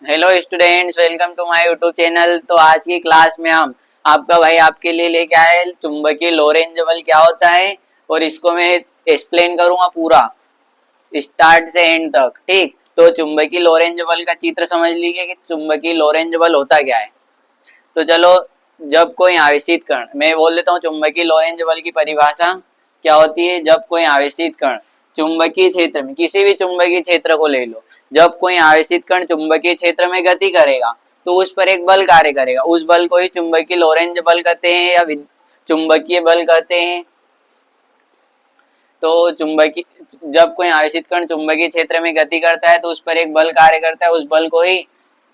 Hello students, welcome to my YouTube channel. तो आज की क्लास में हम आपका भाई आपके लिए लेके आए चुंबकीय लोरेंज बल क्या होता है और इसको मैं एक्सप्लेन करूंगा पूरा स्टार्ट से एंड तक। ठीक, तो चुंबकीय लोरेंज बल का चित्र समझ लीजिए कि चुंबकीय लोरेंज बल होता क्या है। तो चलो, जब कोई आवेशित कण, मैं बोल देता हूँ चुंबकीय लोरेंज बल की परिभाषा क्या होती है। जब कोई आवेशित कण चुंबकीय क्षेत्र में, किसी भी चुंबकीय क्षेत्र को ले लो, जब कोई आवेशित कण चुंबकीय क्षेत्र में गति करेगा तो उस पर एक बल कार्य करेगा। उस बल को ही चुंबकीय लोरेंज बल कहते हैं या चुंबकीय बल कहते हैं। तो चुंबकीय, जब कोई आवेशित कण चुंबकीय क्षेत्र में गति करता है तो उस पर एक बल कार्य करता है, उस बल को ही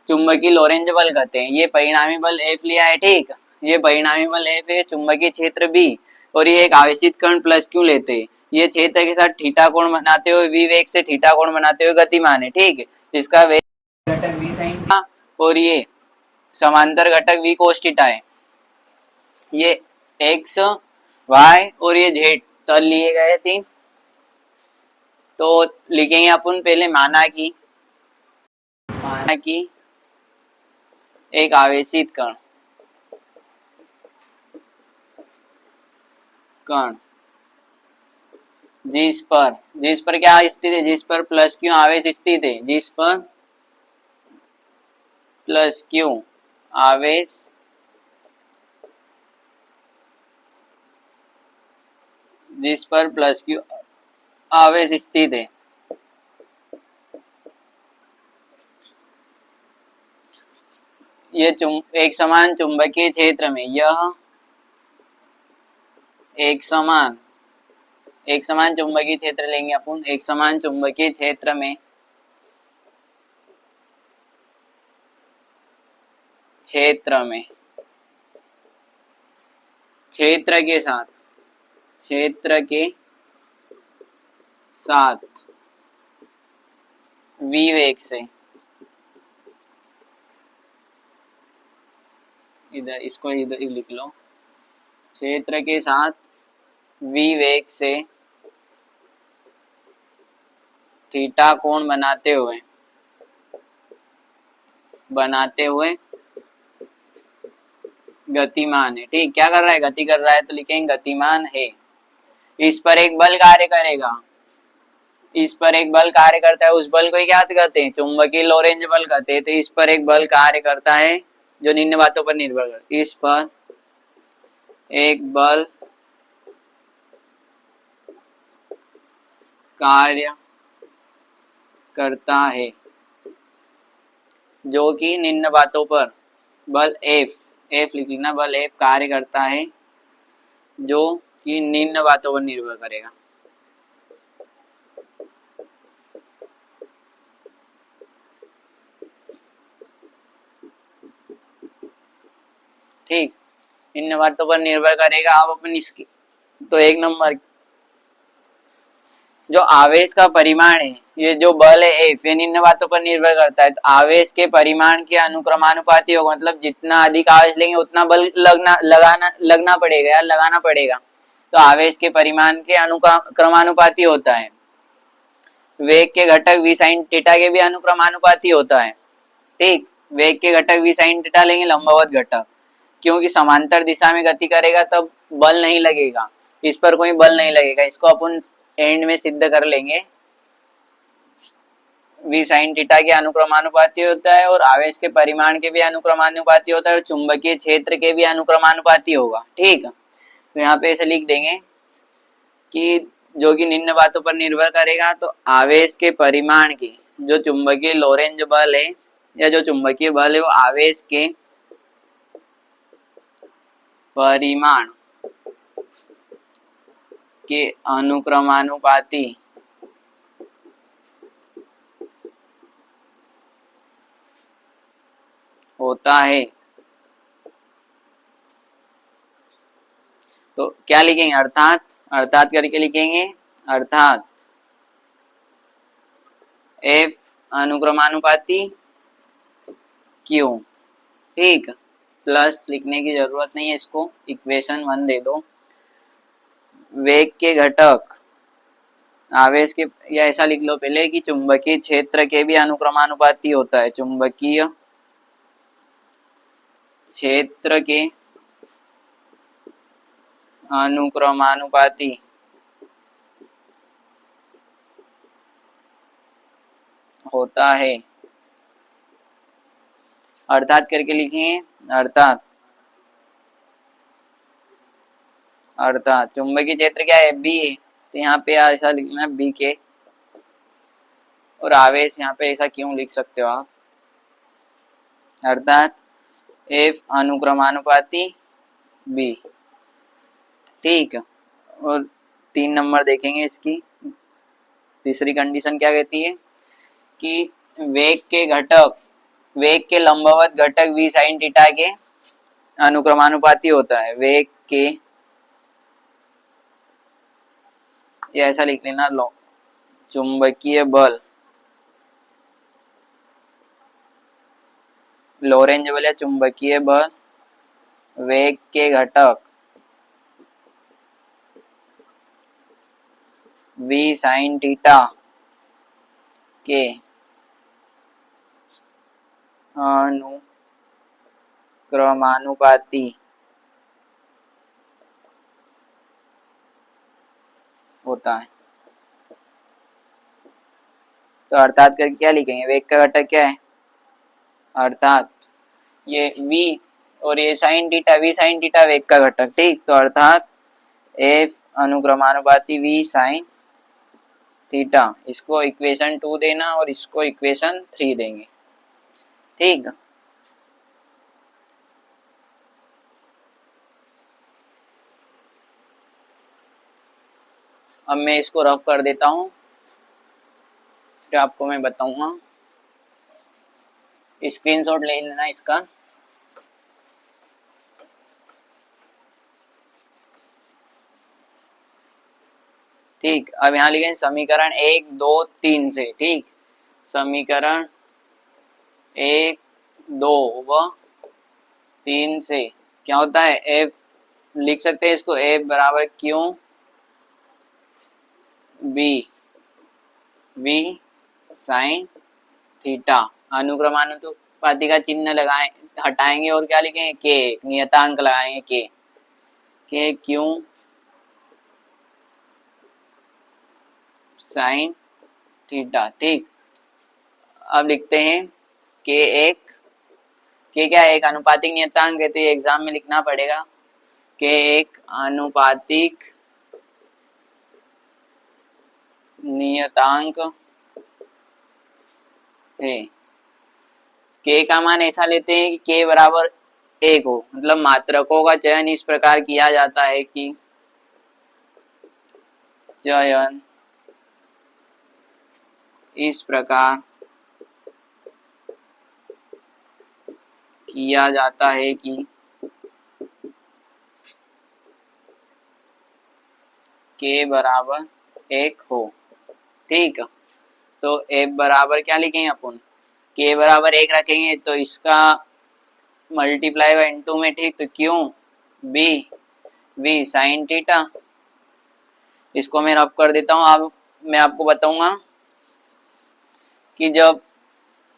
चुंबकीय लोरेंज बल कहते हैं। ये परिणामी बल F लिया है। ठीक, ये परिणामी बल F है, चुंबकीय क्षेत्र B, और ये एक आवेशित कण प्लस Q लेते हैं। ये क्षेत्र के साथ थीटा कोण बनाते हुए V वेग से थीटा कोण बनाते हुए गतिमान है। ठीक, इसका वेग घटक V sin थीटा और ये समांतर घटक V cos थीटा है। ये X, Y और ये Z तल लिए गए तीन। तो लिखेंगे अपन पहले माना कि एक आवेशित कण कण जिस पर क्या स्थित है, जिस पर प्लस क्यू आवेश स्थित है, जिस पर प्लस क्यू आवेश जिस पर प्लस क्यू आवेश स्थित है, ये एक समान चुंबकीय क्षेत्र में, यह एक समान चुंबकीय क्षेत्र लेंगे अपन। एक समान चुंबकीय क्षेत्र में क्षेत्र के साथ v वेग से, इसको इधर लिख लो, क्षेत्र के साथ v वेग से थीटा कोण बनाते हुए गतिमान है। ठीक, क्या कर रहा है, गति कर रहा है, तो लिखेंगे गतिमान है। इस पर एक बल कार्य करेगा, इस पर एक बल कार्य करता है, उस बल को क्या कहते हैं, चुंबकीय लोरेंज बल कहते हैं। तो इस पर एक बल कार्य करता है जो निम्न बातों पर निर्भर करता है। इस पर एक बल कार्य करता है जो कि निम्न बातों पर बल F लिखना, बल F कार्य करता है जो कि निम्न बातों पर निर्भर करेगा। ठीक, निम्न बातों पर निर्भर करेगा। अब अपन इसकी, तो एक नंबर जो आवेश का परिमाण है, ये जो बल है F, ये निम्न बातों पर निर्भर करता है। तो आवेश के परिमाण के अनुक्रमानुपाती होगा, मतलब जितना अधिक आवेश लेंगे उतना बल लगना पड़ेगा या लगाना पड़ेगा। तो आवेश के परिमाण के अनुक्रमानुपाती होता है। वेग के घटक v sin थीटा के भी अनुक्रमानुपाती होता है। ठीक, वेग के घटक v sin थीटा लेंगे, लंबवत घटक, क्योंकि समांतर दिशा में गति करेगा तब बल नहीं लगेगा, इस पर कोई बल नहीं लगेगा। इसको अपन एंड में सिद्ध कर लेंगे। v sin थीटा के अनुक्रमानुपाती होता है और आवेश के परिमाण के भी अनुक्रमानुपाती होता है और चुंबकीय क्षेत्र के भी अनुक्रमानुपाती होगा। ठीक, तो यहाँ पे ऐसे लिख देंगे कि जो कि निम्न बातों पर निर्भर करेगा। तो आवेश के परिमाण की, जो चुंबकीय लोरेंज बल है या जो चुंबकीय बल है, वो आवेश के परिमाण के अनुक्रमानुपाती होता है। तो क्या लिखेंगे, अर्थात करके लिखेंगे, अर्थात F अनुक्रमानुपाती Q। ठीक, प्लस लिखने की जरूरत नहीं है, इसको इक्वेशन 1 दे दो। वेग के घटक आवेश के, या ऐसा लिख लो पहले कि चुंबकीय क्षेत्र के भी अनुक्रमानुपाती होता है, चुंबकीय क्षेत्र के अनुक्रमानुपाती होता है। अर्थात करके लिखेंगे, अर्थात चुंबकीय क्षेत्र क्या है, बी है, तो यहाँ पे ऐसा लिखना है बी के, और आवेश यहाँ पे ऐसा क्यों लिख सकते हो आप, अर्थात एफ अनुक्रमानुपाती बी। ठीक, और 3 नंबर देखेंगे इसकी तीसरी कंडीशन क्या कहती है कि वेग के लंबवत घटक v sin थीटा के अनुक्रमानुपाती होता है। वेग के, ये ऐसा लिख लेना, लो चुंबकीय बल, लोरेंज बल या चुंबकीय बल वेग के घटक v sin थीटा के अनुक्रमानुपाती होता है। तो अर्थात करके क्या लिखेंगे, वेग का घटक क्या है, अर्थात ये v और ये sin theta, v sin theta वेग का घटक। ठीक, तो अर्थात f अनुक्रमानुपाती v sin थीटा, इसको इक्वेशन 2 देना और इसको इक्वेशन 3 देंगे। ठीक, अब मैं इसको रफ कर देता हूं, फिर आपको मैं बताऊंगा। स्क्रीनशॉट ले लेना इसका। ठीक, अब यहाँ लिखेंगे समीकरण 1, 2, 3 से। ठीक, समीकरण 1, 2 व 3 से क्या होता है, एफ लिख सकते हैं इसको, एफ बराबर Q B V sine theta, अनुक्रमानुपाती का चिन्ह लगाए हटाएंगे और क्या लिखेंगे, के, नियतांक लगाएंगे के क्यू साइन थीटा। ठीक, अब लिखते हैं के क्या है, एक अनुपातिक नियतांक है, तो ये एग्जाम में लिखना पड़ेगा। के एक अनुपातिक नियतांक है। के का मान ऐसा लेते हैं कि के बराबर 1 हो, मतलब मात्रकों का चयन इस प्रकार किया जाता है कि चयन इस प्रकार किया जाता है कि के बराबर 1 हो। ठीक, तो एफ बराबर क्या लिखेंगे अपन, के बराबर 1 रखेंगे तो इसका मल्टीप्लाई बाय इनटू में। ठीक, तो क्यों बी वी साइन थीटा, इसको मैं रफ कर देता हूँ। अब मैं आपको बताऊंगा कि जब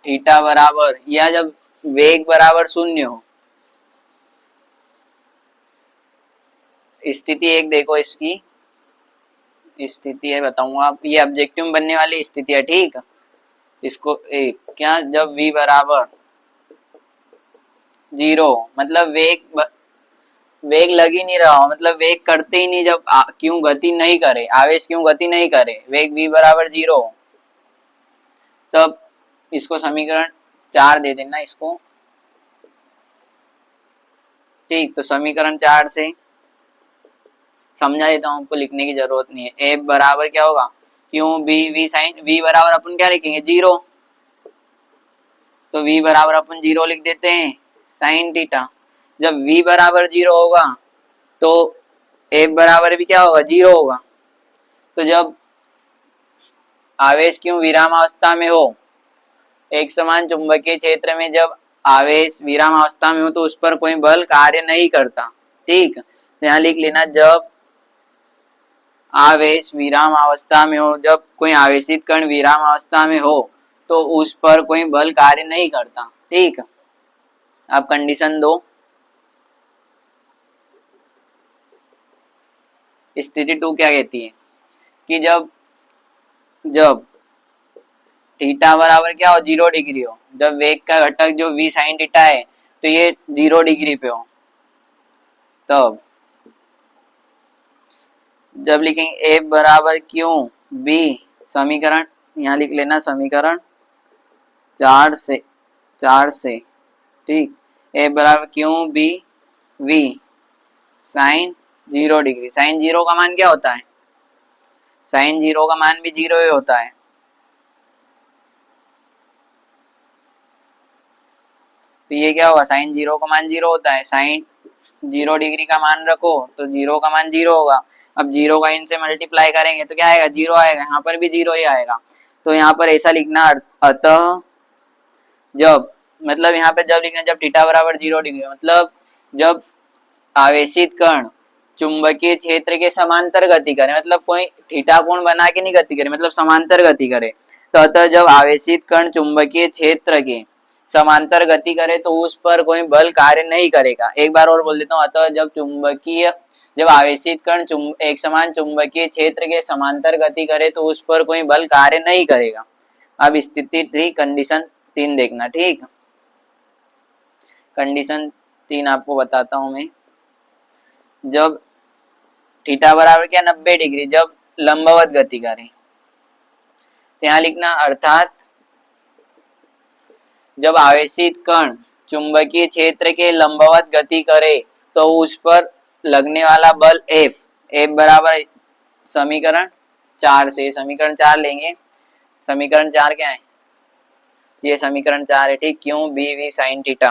थीटा बराबर या जब वेग बराबर 0 हो, स्थिति 1 देखो, इसकी स्थिति है बताऊंगा आप, ये ऑब्जेक्टिव में बनने वाली स्थिति है। ठीक, इसको एक क्या, जब v बराबर 0, मतलब वेग लग ही नहीं रहा हो, मतलब वेग करते ही नहीं, जब क्यों गति नहीं करे, आवेश क्यों गति नहीं करे, वेग v बराबर 0, तब इसको समीकरण 4 दे देना इसको। ठीक, तो समीकरण 4 से समझा देता हूं, आपको लिखने की जरूरत नहीं है। एफ बराबर क्या होगा, क्यों बी वी साइन, वी बराबर अपन क्या लिखेंगे 0, तो v बराबर अपन 0 लिख देते हैं साइन थीटा। जब v बराबर 0 होगा तो f बराबर भी क्या होगा 0 होगा। तो जब आवेश क्यों विरामावस्था में हो, एक समान चुंबकीय क्षेत्र में जब आवेश विरामावस्था में हो तो उस पर कोई बल कार्य नहीं करता। ठीक, तो यहाँ लिख लेना, जब आवेश विराम अवस्था में हो, जब कोई आवेशित कण विराम अवस्था में हो तो उस पर कोई बल कार्य नहीं करता। ठीक, अब कंडीशन 2, स्थिति 2 क्या कहती है कि जब जब थीटा बराबर क्या हो, 0 डिग्री हो, जब वेग का घटक जो v sin थीटा है तो ये 0 डिग्री पे हो, तब जब लिखेंगे F बराबर क्यू बी, समीकरण यहाँ लिख लेना, समीकरण 4 से ठीक, F बराबर Q B V sine 0 degree. Sine 0 का मान क्या होता है, साइन 0 का मान भी 0 ही होता है। तो ये क्या होगा, साइन 0 का मान 0 होता है, साइन 0 डिग्री का मान रखो तो 0 का मान 0 होगा। अब 0 का इनसे मल्टीप्लाई करेंगे तो क्या आएगा, 0 आएगा, यहाँ पर भी 0 ही आएगा। तो यहाँ पर ऐसा लिखना, अतः जब, मतलब यहाँ पे जब लिखना, जब थीटा बराबर 0 डिग्री, मतलब जब आवेशित कण चुंबकीय क्षेत्र के समांतर गति करे, मतलब कोई थीटा कोण बना के नहीं गति करे, मतलब समांतर गति करे। तो अतः जब आवेशित कण चुंबकीय क्षेत्र के समांतर गति करे तो उस पर कोई बल कार्य नहीं करेगा। एक बार और बोल देता हूँ, अतः जब आवेशित कण एक समान चुंबकीय क्षेत्र के समांतर गति करे तो उस पर कोई बल कार्य नहीं करेगा। अब स्थिति 3, कंडीशन 3 देखना। ठीक, कंडीशन 3 आपको बताता हूं मैं। जब थीटा बराबर क्या, 90 डिग्री, जब लंबवत गति करे, तो यहाँ लिखना, अर्थात जब आवेशित कण चुंबकीय क्षेत्र के लंबवत गति करे तो उस पर लगने वाला बल F बराबर समीकरण 4 से, समीकरण 4 लेंगे, समीकरण 4 क्या है, ये समीकरण 4 है। ठीक, क्यों बी वी साइन थीटा,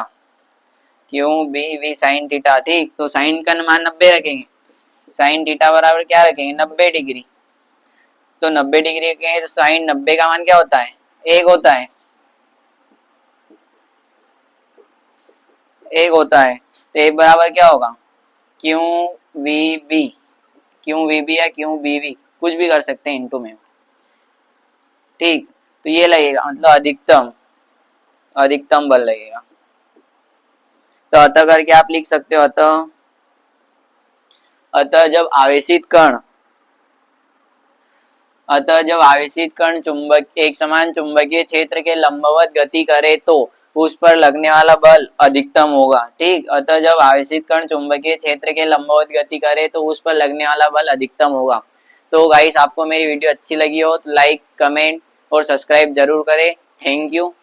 क्यों बी वी साइन थीटा। ठीक, तो साइन का मान 90 रखेंगे, साइन थीटा बराबर क्या रखेंगे, 90 डिग्री। तो 90 डिग्री रखेंगे तो साइन 90 का मान क्या होता है, 1 होता है, 1 होता है। तो 1 बराबर क्या होगा, Q V B, Q V B या क्यू बी वी, कुछ भी कर सकते हैं इनटू में। ठीक, तो ये लगेगा, मतलब अधिकतम बल लगेगा। तो अतः करके आप लिख सकते हो, अतः जब आवेशित कण चुंबक एक समान चुंबकीय क्षेत्र के लंबवत गति करे तो उस पर लगने वाला बल अधिकतम होगा। ठीक, अतः जब आवेशित कण चुंबकीय क्षेत्र के लंबवत गति करे तो उस पर लगने वाला बल अधिकतम होगा। तो गाइस, आपको मेरी वीडियो अच्छी लगी हो तो लाइक, कमेंट और सब्सक्राइब जरूर करें। Thank you.